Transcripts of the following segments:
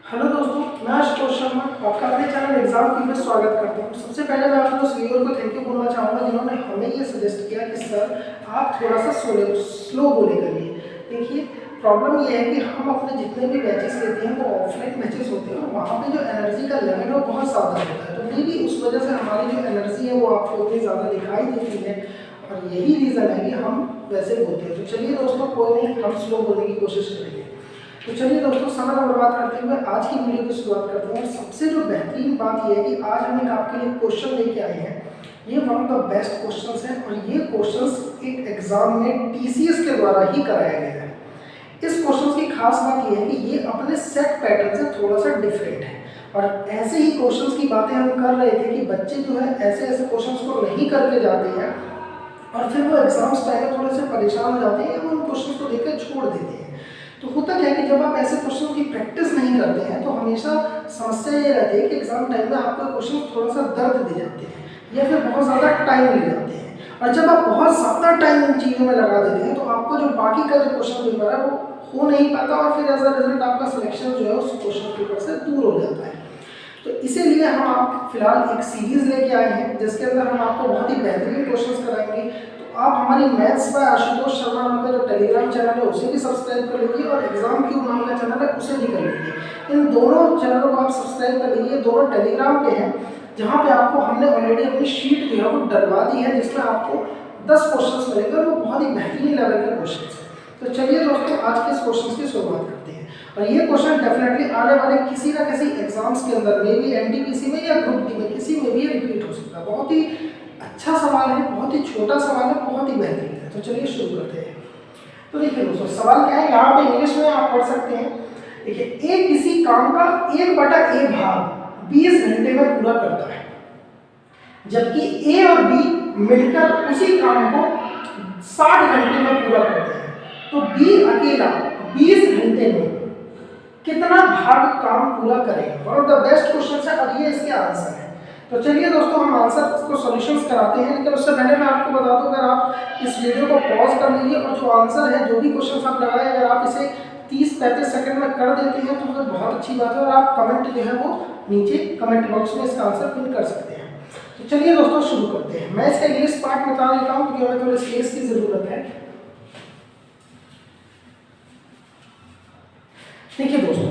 Hello दोस्तों, मैं आशुतोष शर्मा आपका अपने चैनल एग्जाम की में स्वागत करता हूं। सबसे पहले मैं आप लोग सीनियर को थैंक यू बोलना चाहूँगा जिन्होंने हमें ये सजेस्ट किया कि सर आप थोड़ा सा स्लो बोले करिए। देखिए, प्रॉब्लम ये है कि हम अपने जितने भी बैचेस लेते हैं वो ऑफलाइन बैचेस होते हैं और वहाँ पे जो एनर्जी का लेवल है वो बहुत ज़्यादा होता है, तो मे भी उस वजह से हमारी जो एनर्जी है वो आपको उतनी ज़्यादा दिखाई देती है और यही रीज़न है कि हम वैसे बोलते हैं। तो चलिए दोस्तों, कोई नहीं, हम स्लो बोलने की कोशिश करेंगे। तो चलिए दोस्तों, समय बर्बाद करते हुए आज की वीडियो की शुरुआत करते हैं। और सबसे जो बेहतरीन बात यह है कि आज हम एक आपके लिए क्वेश्चन लेके आए हैं। ये one of the best questions हैं और ये क्वेश्चंस एक एग्जाम में टीसीएस के द्वारा ही कराया गया है। इस क्वेश्चन की खास बात यह है कि ये अपने सेट पैटर्न से थोड़ा सा डिफरेंट है और ऐसे ही क्वेश्चंस की बातें हम कर रहे थे कि बच्चे जो है ऐसे ऐसे क्वेश्चंस को नहीं करके जाते हैं और फिर वो एग्जाम्स टाइम में थोड़े से परेशान हो जाते हैं या वो उन क्वेश्चंस को देख छोड़ देते हैं। तो होता क्या है कि जब आप ऐसे क्वेश्चन की प्रैक्टिस नहीं करते हैं तो हमेशा समस्या ये रहती है कि एग्जाम टाइम में आपको क्वेश्चन थोड़ा सा दर्द दे जाते हैं या फिर बहुत ज़्यादा टाइम ले जाते हैं। और जब आप बहुत ज़्यादा टाइम इन चीज़ों में लगा देते हैं तो आपको जो बाकी का जो क्वेश्चन पेपर है वो हो नहीं पाता और फिर एज अ रिजल्ट आपका सिलेक्शन जो है उस क्वेश्चन पेपर से दूर हो जाता है। तो इसीलिए हम आप फिलहाल एक सीरीज लेके आए हैं जिसके अंदर हम आपको बहुत ही बेहतरीन क्वेश्चंस कराएंगे। तो आप हमारी मैथ्स बाय आशुतोष शर्मा नाम का जो टेलीग्राम चैनल है उसे भी सब्सक्राइब कर लीजिए और एग्जाम क्यूब नाम का चैनल है उसे भी कर लीजिए। इन दोनों चैनलों को आप सब्सक्राइब कर लीजिए, दोनों टेलीग्राम पे हैं जहाँ पे आपको हमने ऑलरेडी अपनी शीट जो है वो डलवा दी है जिसमें आपको 10 क्वेश्चंस मिलेंगे और वो बहुत ही बेहतरीन लेवल के क्वेश्चंस हैं। तो चलिए दोस्तों, आज के इस क्वेश्चंस की शुरुआत करते हैं और ये क्वेश्चन डेफिनेटली आने वाले किसी ना किसी एग्जाम्स के अंदर में भी एनटीपीसी में या ग्रुप डी में किसी में भी रिपीट हो सकता है। बहुत ही अच्छा सवाल है, बहुत ही छोटा सवाल है, बहुत ही बेहतरीन है। तो चलिए शुरू करते हैं। तो देखिए दोस्तों, सवाल क्या है, यहाँ पे इंग्लिश में आप पढ़ सकते हैं। देखिए, ए किसी काम का 1/a भाग 20 घंटे में पूरा करता है जबकि ए और बी मिलकर उसी काम को 60 घंटे में पूरा करते हैं। तो बी अकेला 20 घंटे में कितना भाग काम पूरा करेगा। One of the best question है और ये इसके आंसर है। तो चलिए दोस्तों, हम आंसर को सॉल्यूशंस कराते हैं, लेकिन उससे पहले मैं आपको बता दूं, अगर आप इस वीडियो को पॉज कर लीजिए और जो आंसर है, जो भी क्वेश्चन आप लगाए, अगर आप इसे 30-35 सेकंड में कर देते हैं तो फिर बहुत अच्छी बात है और आप कमेंट जो है वो नीचे कमेंट बॉक्स में इसका आंसर पिन कर सकते हैं। तो चलिए दोस्तों, शुरू करते हैं। मैं इसका इंग्लिश पार्ट बता देता हूँ क्योंकि हमें थोड़ी स्पेस की जरूरत है। देखिए दोस्तों,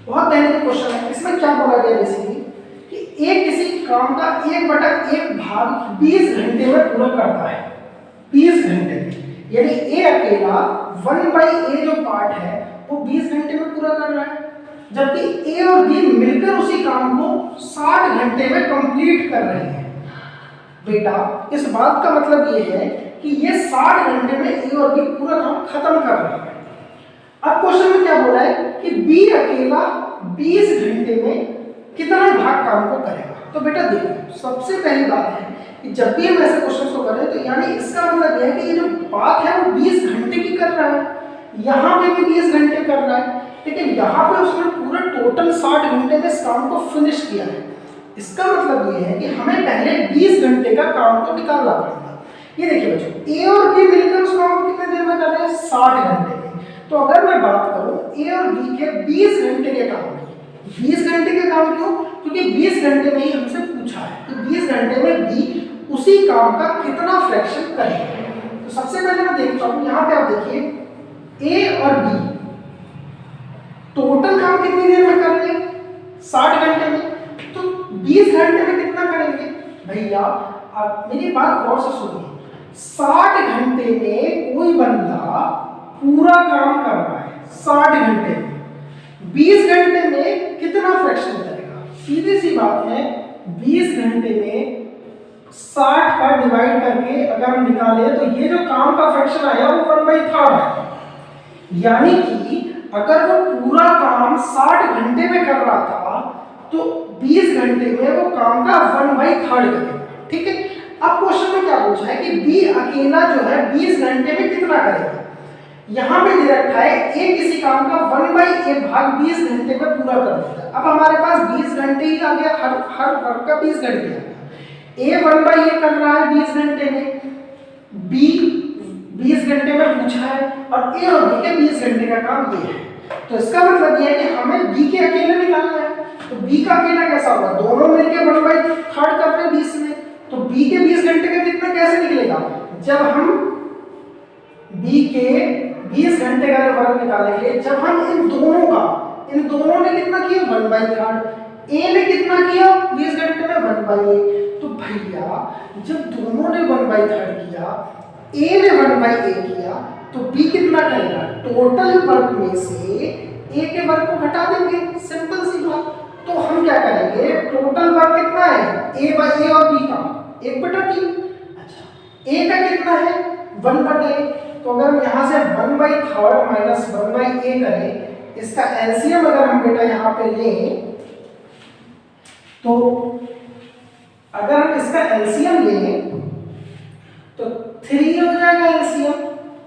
बहुत पहले क्वेश्चन है, इसमें क्या बोला गया बेसिकली कि एक किसी काम का 1/1 भाग 20 घंटे में पूरा करता है। 20 घंटे में, यानी ए अकेला 1/a जो पार्ट है वो 20 घंटे में पूरा कर रहा है, जबकि ए और बी मिलकर उसी काम को 60 घंटे में कंप्लीट कर रहे हैं। बेटा, इस बात का मतलब ये है कि ये 60 घंटे में ए और बी पूरा काम खत्म कर रहे हैं। अब क्वेश्चन में क्या बोला है कि बी अकेला 20 घंटे में कितना भाग काम को करेगा। तो बेटा देखो, सबसे पहली बात है कि जब भी हम ऐसे क्वेश्चन को करें तो यानी इसका मतलब यह है कि ये जो बात है वो 20 घंटे की कर रहा है, यहाँ पे भी 20 घंटे कर रहा है, लेकिन यहाँ पे उसने पूरा टोटल 60 घंटे में इस काम को फिनिश किया है। इसका मतलब ये है कि हमें पहले 20 घंटे का काम को निकालना पड़ेगा। ये देखिए बच्चों, ए और बी मिलकर उस काम को कितने देर में कर रहे हैं, 60 घंटे में। तो अगर मैं बात करूं ए और बी के 20 घंटे के काम की, 20 घंटे के काम क्यों, क्योंकि 20 घंटे में ही हमसे पूछा है कि 20 घंटे में बी उसी काम का कितना फ्रैक्शन करेगा। तो सबसे पहले मैं देखता हूं, यहाँ पे आप देखिए ए और बी टोटल काम कितनी देर में कर रहे हैं, 60 घंटे में। तो 20 घंटे में कितना करेंगे भैया, आप मेरी बात गौर से सुनिए। 60 घंटे में कोई बंदा पूरा काम कर रहा है 60 घंटे में, 20 घंटे में कितना फ्रैक्शन करेगा। सीधी सी बात है, 20 घंटे में 60 का डिवाइड करके अगर हम निकाले तो ये जो काम का फ्रैक्शन आया वो 1/3 है। यानी कि अगर वो पूरा काम 60 घंटे में कर रहा था तो 20 घंटे में वो काम का 1/3 करेगा। ठीक है, अब क्वेश्चन में क्या पूछा है कि बी अकेला जो है 20 घंटे में कितना करेगा। यहाँ पे दे रखा है ए किसी काम का 1/a भाग 20 घंटे में पूरा कर देता है। अब हमारे पास 20 घंटे ही आ गया, हर वर्ग का 20 घंटे आ गया। ए 1/a कर रहा है 20 घंटे में, बी 20 घंटे में पूछा है और ए और बी के 20 घंटे का काम ये है। तो इसका मतलब ये है कि हमें बी के अकेले निकालने बी का अकेला कैसा होगा, दोनों मिलके 1/3 कर रहे हैं 20 में, तो बी के 20 घंटे का कितना कैसे निकलेगा, जब हम बी के 20 घंटे का वर्ग निकालेंगे, जब हम इन दोनों ने कितना किया 1/3, ए ने कितना किया 20 घंटे में 1/8, तो भैया जब दोनों ने 1/3 किया, ए ने 1/8 किया, तो बी कितना करेगा, टोटल वर्क में से ए के वर्क को घटा देंगे, सिंपल सी बात। तो हम क्या करेंगे, टोटल वर्क कितना है ए और बी का 1/3, अच्छा ए का कितना है 1/8, तो अगर हम यहाँ से 1/3 माइनस 1/a करें, इसका एलसीएम अगर हम बेटा यहाँ पे लें, तो अगर हम इसका एलसीएम लें तो 3 हो जाएगा, एलसीएम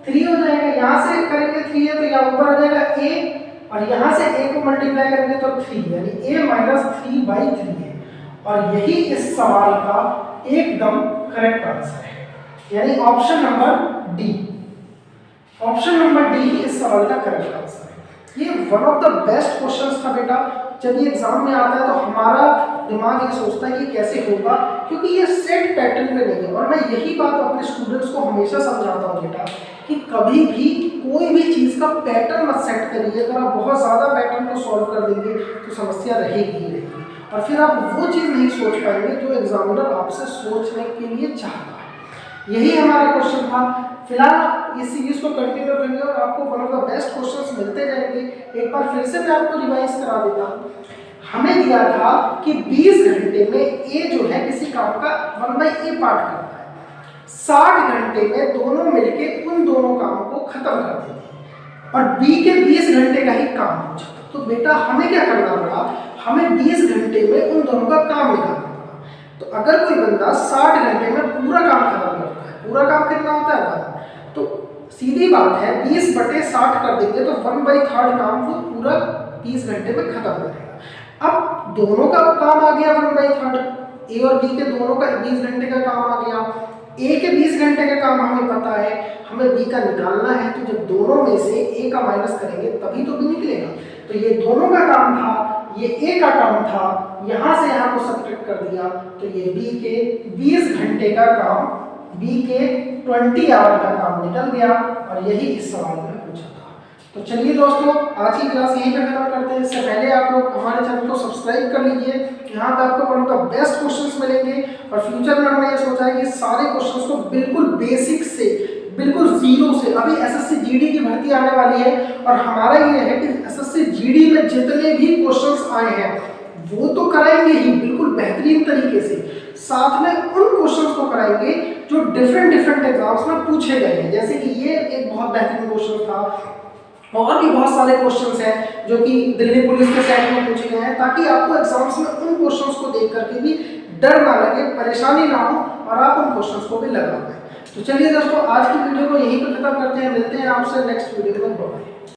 3 हो जाएगा, यहाँ से करेंगे 3 है तो यहाँ ऊपर हो जाएगा a, और यहाँ से a को मल्टीप्लाई करेंगे तो 3, यानी a माइनस 3/3 है, और यही इस सवाल का एकदम करेक्ट आंसर है, यानी option number D, option number D ही इस सवाल का करेक्ट आंसर है। ये one of the best questions था बेटा, जब ये एग्जाम में आता है तो हमारा दिमाग ये सोचता है कि कैसे होगा, क्योंकि ये सेट पैटर्न पे नहीं है, और मैं यही बात अपने स्टूडेंट्स को हमेशा समझाता हूँ बेटा कि कभी भी कोई भी चीज़ का पैटर्न मत सेट करिए, अगर आप बहुत ज़्यादा पैटर्न को सॉल्व कर देंगे तो समस्या रहेगी ही रहेगी, और फिर आप वो चीज़ नहीं सोच पाएंगे जो एग्जामिनर आपसे सोचने के लिए चाहता है। यही हमारा क्वेश्चन था। फिलहाल इस सीरीज को कंटिन्यू करेंगे और आपको one of the best questions मिलते जाएंगे। एक बार फिर से मैं आपको रिवाइज करा देता हूँ। हमें दिया था कि 20 घंटे में ए जो है किसी काम का 1/a पार्ट करता है, 60 घंटे में दोनों मिलके उन दोनों कामों को खत्म कर देते हैं, और बी के 20 घंटे का ही काम पूछा। तो बेटा हमें क्या करना पड़ा, हमें 20 घंटे में उन दोनों का काम निकालना पड़ा। तो अगर कोई बंदा 60 घंटे में पूरा काम खत्म करता है, पूरा काम कितना होता है 1, तो सीधी बात है 20/60 कर देंगे तो 1/3 काम वो पूरा 20 घंटे में खत्म करेगा। अब दोनों का काम आ गया 1/3, ए और बी के दोनों का 20 घंटे का काम आ गया। ए के 20 घंटे का काम हमें पता है, हमें बी का निकालना है, तो जब दोनों में से ए का माइनस करेंगे तभी तो बी निकलेगा। तो ये दोनों का काम था, ये ए का काम था, यहाँ से यहाँ को सब्ट्रैक्ट कर दिया, तो ये बी के 20 घंटे का काम, बी के 20 आवर का काम निकल गया, और यही इस सवाल में पूछा था। तो चलिए दोस्तों, आज की क्लास यहीं पे खत्म करते हैं। इससे पहले आप लोग हमारे चैनल को सब्सक्राइब कर लीजिए, यहाँ पे आपको one of the best questions मिलेंगे, और फ्यूचर में हमने ये सोचा है कि सारे क्वेश्चंस को बिल्कुल बेसिक से, बिल्कुल जीरो से, अभी एसएससी जीडी की भर्ती आने वाली है, और हमारा ये है कि एसएससी जीडी में जितने भी क्वेश्चंस आए हैं वो तो कराएंगे ही बिल्कुल बेहतरीन तरीके से, साथ में उन क्वेश्चंस को कराएंगे जो डिफरेंट एग्जाम्स में पूछे गए हैं। जैसे कि ये एक बहुत बेहतरीन क्वेश्चन था, और भी बहुत सारे क्वेश्चंस हैं जो कि दिल्ली पुलिस के सेट में पूछे गए हैं, ताकि आपको एग्जाम्स में उन क्वेश्चंस को देख करके भी डर ना लगे, परेशानी ना हो, और आप उन क्वेश्चंस को भी लगा पाएं। तो चलिए दोस्तों, आज की वीडियो को यहीं पर खत्म करते हैं, मिलते हैं आपसे नेक्स्ट वीडियो में। बाय।